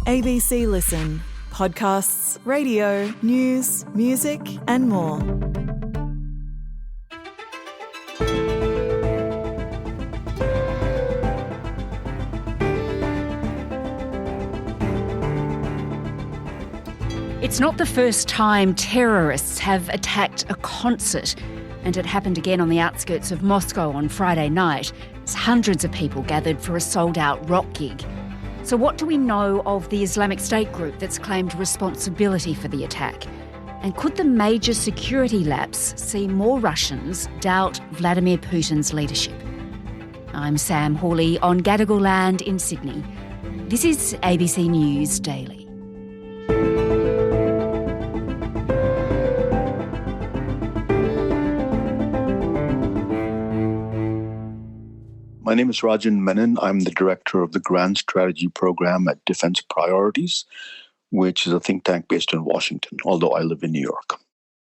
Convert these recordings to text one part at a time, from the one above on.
ABC Listen. Podcasts, radio, news, music and more. It's not the first time terrorists have attacked a concert, and it happened again on the outskirts of Moscow on Friday night as hundreds of people gathered for a sold-out rock gig. So what do we know of the Islamic State group that's claimed responsibility for the attack? And could the major security lapse see more Russians doubt Vladimir Putin's leadership? I'm Sam Hawley on Gadigal land in Sydney. This is ABC News Daily. My name is Rajan Menon. I'm the director of the Grand Strategy Program at Defense Priorities, which is a think tank based in Washington, although I live in New York.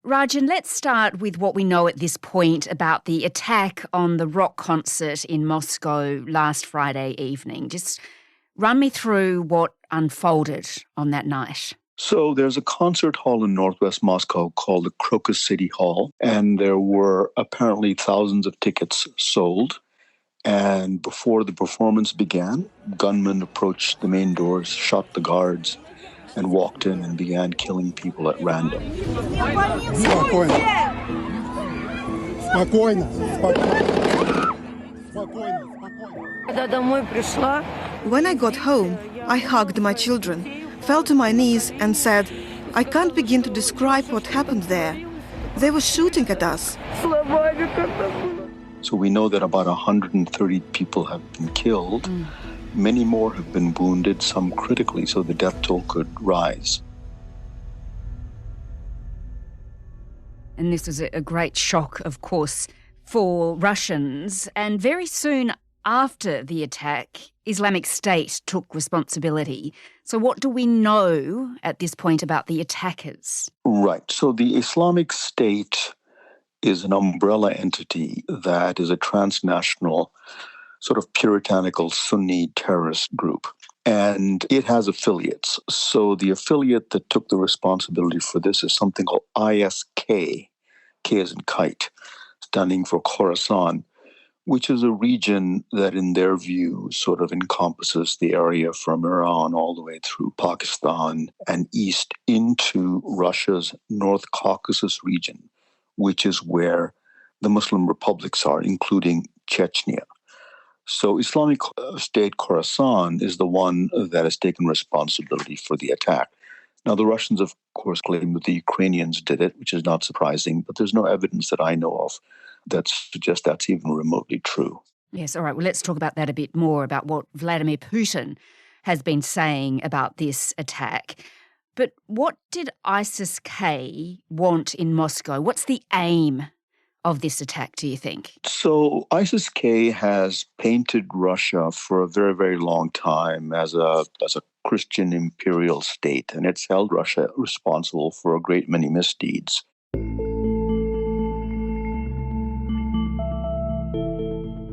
Rajan, let's start with what we know at this point about the attack on the rock concert in Moscow last Friday evening. Just run me through what unfolded on that night. So there's a concert hall in northwest Moscow called the Crocus City Hall, and there were apparently thousands of tickets sold. And before the performance began, gunmen approached the main doors, shot the guards, and walked in and began killing people at random. When I got home, I hugged my children, fell to my knees and said, I can't begin to describe what happened there. They were shooting at us. So we know that about 130 people have been killed. Many more have been wounded, some critically, so the death toll could rise. And this was a great shock, of course, for Russians. And very soon after the attack, Islamic State took responsibility. So what do we know at this point about the attackers? Right. So the Islamic State is an umbrella entity that is a transnational sort of puritanical Sunni terrorist group. And it has affiliates. So the affiliate that took the responsibility for this is something called ISK, K as in kite, standing for Khorasan, which is a region that in their view sort of encompasses the area from Iran all the way through Pakistan and east into Russia's North Caucasus region, which is where the Muslim republics are, including Chechnya. So Islamic State Khorasan is the one that has taken responsibility for the attack. Now, the Russians, of course, claim that the Ukrainians did it, which is not surprising, but there's no evidence that I know of that suggests that's even remotely true. Yes, all right. Well, let's talk about that a bit more, about what Vladimir Putin has been saying about this attack. But what did ISIS-K want in Moscow? What's the aim of this attack, do you think? So ISIS-K has painted Russia for a very, very long time as a Christian imperial state, and it's held Russia responsible for a great many misdeeds.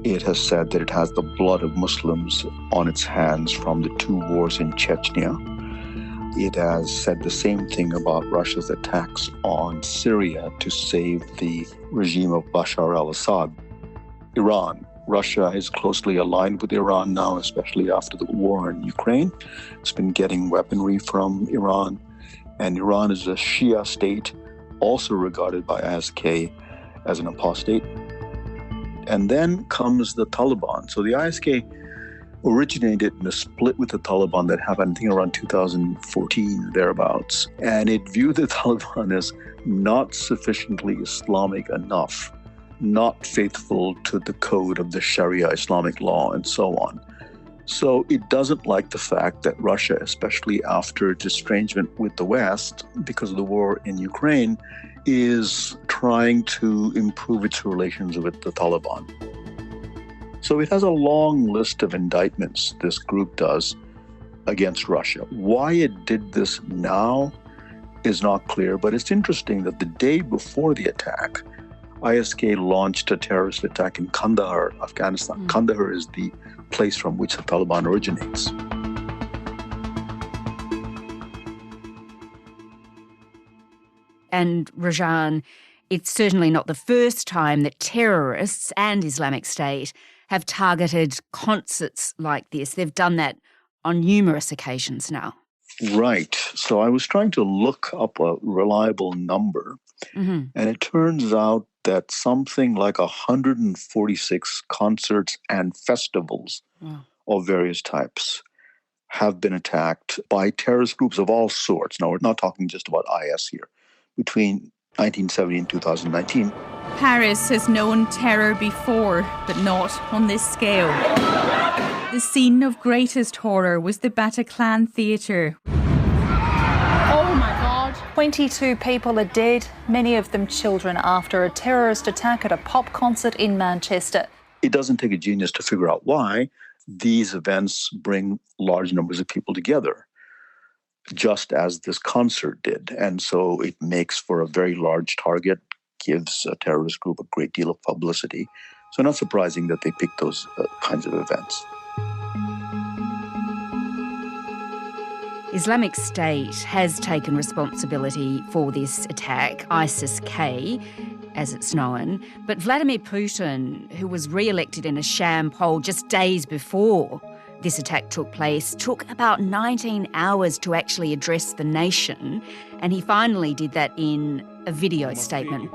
It has said that it has the blood of Muslims on its hands from the two wars in Chechnya. It has said the same thing about Russia's attacks on Syria to save the regime of Bashar al-Assad. Iran. Russia is closely aligned with Iran now, especially after the war in Ukraine. It's been getting weaponry from Iran. And Iran is a Shia state, also regarded by ISK as an apostate. And then comes the Taliban. So the ISK originated in a split with the Taliban that happened, I think, around 2014, thereabouts. And it viewed the Taliban as not sufficiently Islamic enough, not faithful to the code of the Sharia Islamic law, and so on. So it doesn't like the fact that Russia, especially after its estrangement with the West because of the war in Ukraine, is trying to improve its relations with the Taliban. So it has a long list of indictments, this group does, against Russia. Why it did this now is not clear, but it's interesting that the day before the attack, ISK launched a terrorist attack in Kandahar, Afghanistan. Kandahar is the place from which the Taliban originates. And Rajan, it's certainly not the first time that terrorists and Islamic State have targeted concerts like this. They've done that on numerous occasions now. Right. So I was trying to look up a reliable number, and it turns out that something like 146 concerts and festivals of various types have been attacked by terrorist groups of all sorts. Now, we're not talking just about IS here. Between 1970 and 2019. Paris has known terror before, but not on this scale. The scene of greatest horror was the Bataclan Theatre. Oh my God. 22 people are dead, many of them children, after a terrorist attack at a pop concert in Manchester. It doesn't take a genius to figure out why these events bring large numbers of people together, just as this concert did. And so it makes for a very large target, gives a terrorist group a great deal of publicity. So not surprising that they pick those kinds of events. Islamic State has taken responsibility for this attack, ISIS-K, as it's known. But Vladimir Putin, who was re-elected in a sham poll just days before this attack took place, took about 19 hours to actually address the nation, and he finally did that in a video statement.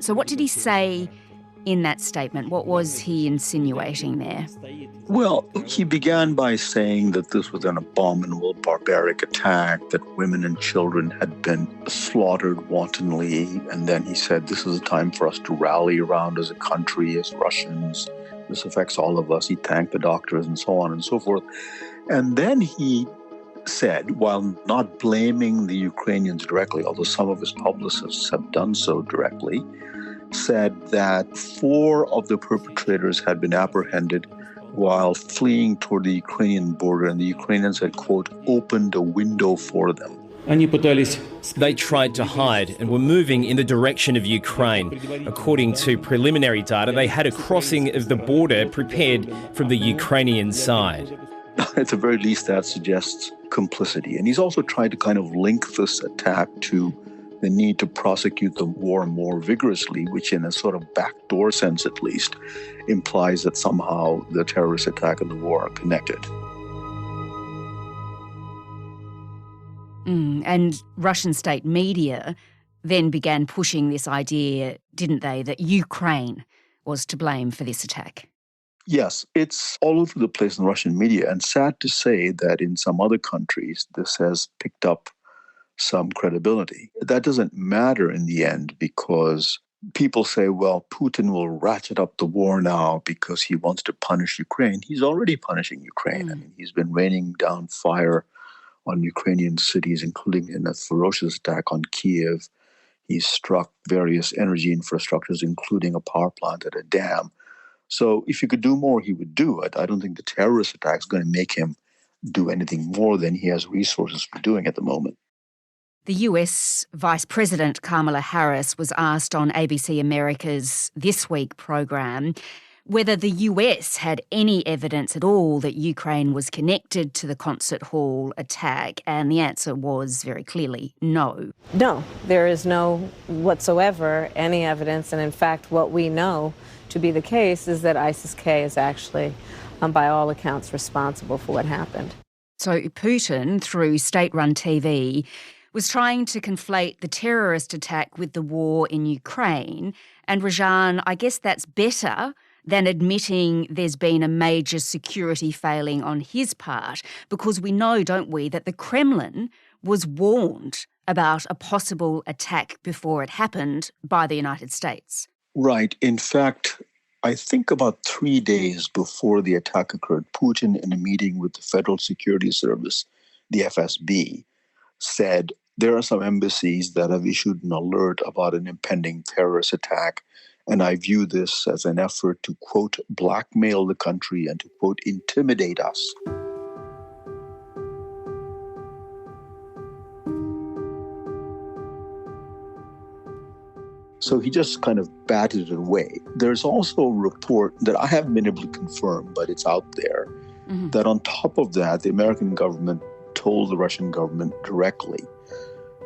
So what did he say in that statement? What was he insinuating there? Well, he began by saying that this was an abominable, barbaric attack, that women and children had been slaughtered wantonly. And then he said, this is a time for us to rally around as a country, as Russians. This affects all of us. He thanked the doctors and so on and so forth. And then he said, while not blaming the Ukrainians directly, although some of his publicists have done so directly, said that 4 of the perpetrators had been apprehended while fleeing toward the Ukrainian border, and the Ukrainians had, quote, opened a window for them. They tried to hide and were moving in the direction of Ukraine. According to preliminary data, they had a crossing of the border prepared from the Ukrainian side. At the very least, that suggests complicity. And he's also tried to kind of link this attack to the need to prosecute the war more vigorously, which in a sort of backdoor sense at least, implies that somehow the terrorist attack and the war are connected. And Russian state media then began pushing this idea, didn't they, that Ukraine was to blame for this attack? Yes, it's all over the place in Russian media, and sad to say that in some other countries this has picked up some credibility. That doesn't matter in the end, because people say, well, Putin will ratchet up the war now because he wants to punish Ukraine. He's already punishing Ukraine. I mean, he's been raining down fire on Ukrainian cities, including in a ferocious attack on Kiev. He's struck various energy infrastructures, including a power plant at a dam. So if he could do more, he would do it. I don't think the terrorist attack is going to make him do anything more than he has resources for doing at the moment. The US Vice President Kamala Harris was asked on ABC America's This Week program whether the US had any evidence at all that Ukraine was connected to the concert hall attack, and the answer was very clearly no. No, there is no whatsoever any evidence, and in fact what we know to be the case is that ISIS-K is actually, by all accounts, responsible for what happened. So Putin, through state-run TV, was trying to conflate the terrorist attack with the war in Ukraine. And Rajan, I guess that's better than admitting there's been a major security failing on his part, because we know, don't we, that the Kremlin was warned about a possible attack before it happened by the United States. Right. In fact, I think about 3 days before the attack occurred, Putin, in a meeting with the Federal Security Service, the FSB, said, there are some embassies that have issued an alert about an impending terrorist attack, and I view this as an effort to, quote, blackmail the country and to, quote, intimidate us. So he just kind of batted it away. There's also a report that I haven't been able to confirm, but it's out there, that on top of that, the American government told the Russian government directly.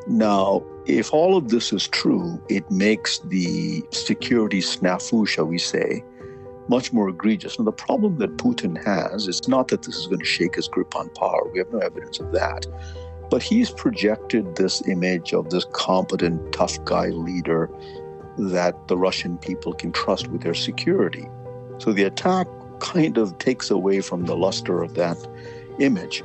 Now, if all of this is true, it makes the security snafu, shall we say, much more egregious. Now, the problem that Putin has is not that this is going to shake his grip on power. We have no evidence of that. But he's projected this image of this competent, tough guy leader that the Russian people can trust with their security. So the attack kind of takes away from the luster of that image.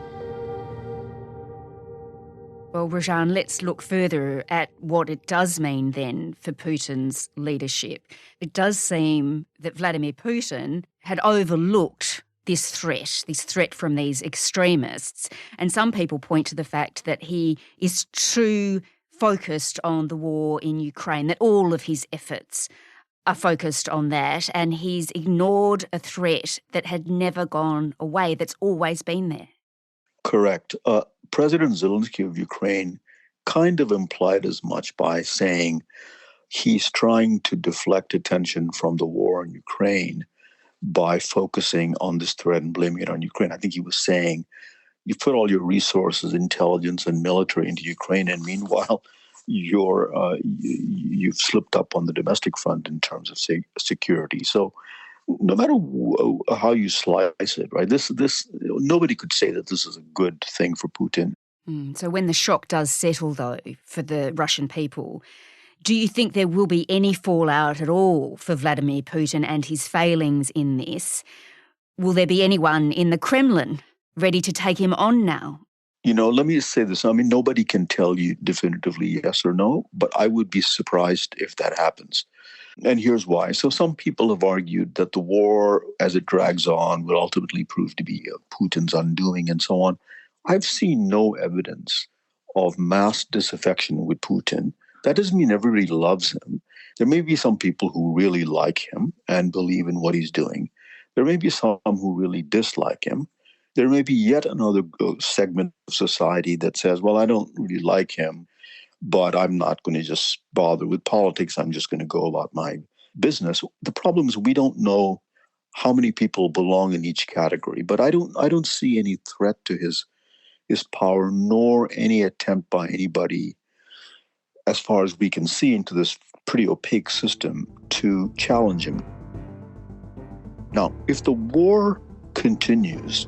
Well, Rajan, let's look further at what it does mean then for Putin's leadership. It does seem that Vladimir Putin had overlooked this threat from these extremists. And some people point to the fact that he is too focused on the war in Ukraine, that all of his efforts are focused on that, and he's ignored a threat that had never gone away, that's always been there. Correct. President Zelensky of Ukraine kind of implied as much by saying he's trying to deflect attention from the war in Ukraine by focusing on this threat and blaming it on Ukraine. I think he was saying, you put all your resources, intelligence, and military into Ukraine, and meanwhile, you've slipped up on the domestic front in terms of security. So, no matter how you slice it, right? This nobody could say that this is a good thing for Putin. So, when the shock does settle, though, for the Russian people, do you think there will be any fallout at all for Vladimir Putin and his failings in this? Will there be anyone in the Kremlin ready to take him on now? Let me say this. I mean, nobody can tell you definitively yes or no, but I would be surprised if that happens. And here's why. So some people have argued that the war, as it drags on, will ultimately prove to be Putin's undoing and so on. I've seen no evidence of mass disaffection with Putin. That doesn't mean everybody loves him. There may be some people who really like him and believe in what he's doing. There may be some who really dislike him. There may be yet another segment of society that says, well, I don't really like him, but I'm not going to just bother with politics. I'm just going to go about my business. The problem is we don't know how many people belong in each category, but I don't see any threat to his power, nor any attempt by anybody, as far as we can see, into this pretty opaque system to challenge him. Now, if the war continues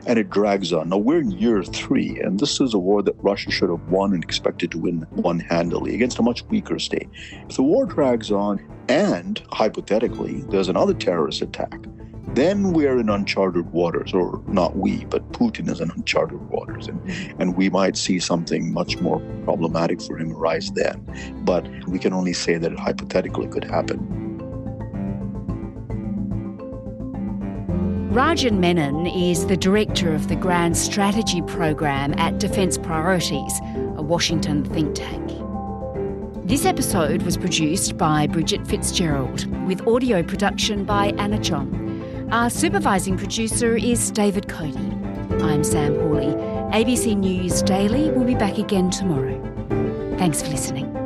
and it drags on. Now, we're in year 3, and this is a war that Russia should have won and expected to win handily against a much weaker state. If the war drags on and, hypothetically, there's another terrorist attack, then we're in uncharted waters, or not we, but Putin is in uncharted waters, and we might see something much more problematic for him arise then. But we can only say that it hypothetically could happen. Rajan Menon is the director of the Grand Strategy Program at Defence Priorities, a Washington think tank. This episode was produced by Bridget Fitzgerald, with audio production by Anna John. Our supervising producer is David Cody. I'm Sam Hawley. ABC News Daily will be back again tomorrow. Thanks for listening.